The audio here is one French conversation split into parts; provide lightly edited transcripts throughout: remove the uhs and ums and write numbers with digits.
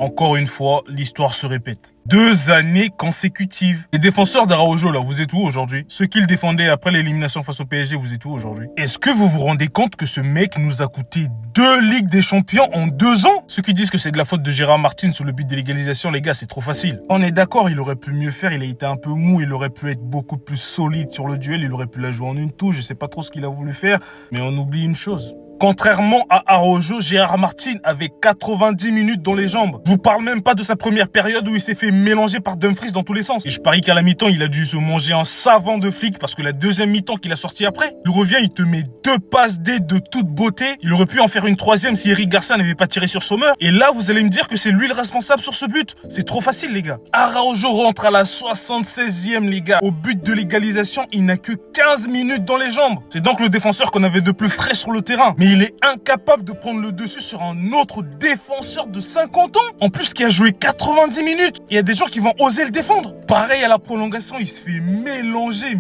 Encore une fois, l'histoire se répète. 2 années consécutives. Les défenseurs d'Araujo, là, vous êtes où aujourd'hui? Ceux qui le défendaient après l'élimination face au PSG, vous êtes où aujourd'hui? Est-ce que vous vous rendez compte que ce mec nous a coûté 2 Ligues des Champions en 2 ans? Ceux qui disent que c'est de la faute de Gérard Martin sur le but de l'égalisation, les gars, c'est trop facile. On est d'accord, il aurait pu mieux faire, il a été un peu mou, il aurait pu être beaucoup plus solide sur le duel, il aurait pu la jouer en une touche, je sais pas trop ce qu'il a voulu faire, mais on oublie une chose. Contrairement à Araujo, Gérard Martin avait 90 minutes dans les jambes. Je vous parle même pas de sa première période où il s'est fait mélanger par Dumfries dans tous les sens. Et je parie qu'à la mi-temps, il a dû se manger un savant de flic parce que la deuxième mi-temps qu'il a sorti après, il revient, il te met 2 passes D de toute beauté. Il aurait pu en faire une 3e si Eric Garcia n'avait pas tiré sur Sommer. Et là, vous allez me dire que c'est lui le responsable sur ce but. C'est trop facile, les gars. Araujo rentre à la 76e, les gars. Au but de l'égalisation, il n'a que 15 minutes dans les jambes. C'est donc le défenseur qu'on avait de plus frais sur le terrain. Mais il est incapable de prendre le dessus sur un autre défenseur de 50 ans. En plus, qui a joué 90 minutes. Il y a des gens qui vont oser le défendre. Pareil à la prolongation, il se fait mélanger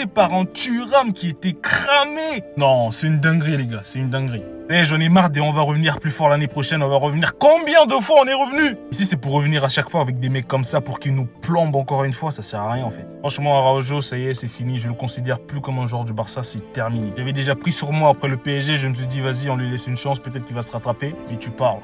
par un Thuram qui était cramé. Non, c'est une dinguerie, les gars, c'est une dinguerie. Eh, j'en ai marre et on va revenir plus fort l'année prochaine, on va revenir. Combien de fois on est revenu? Ici, c'est pour revenir à chaque fois avec des mecs comme ça pour qu'ils nous plombent encore une fois, ça sert à rien en fait. Franchement, Araujo, ça y est, c'est fini, je le considère plus comme un joueur du Barça, c'est terminé. J'avais déjà pris sur moi après le PSG, je me suis dit, vas-y, on lui laisse une chance, peut-être qu'il va se rattraper. Et tu parles.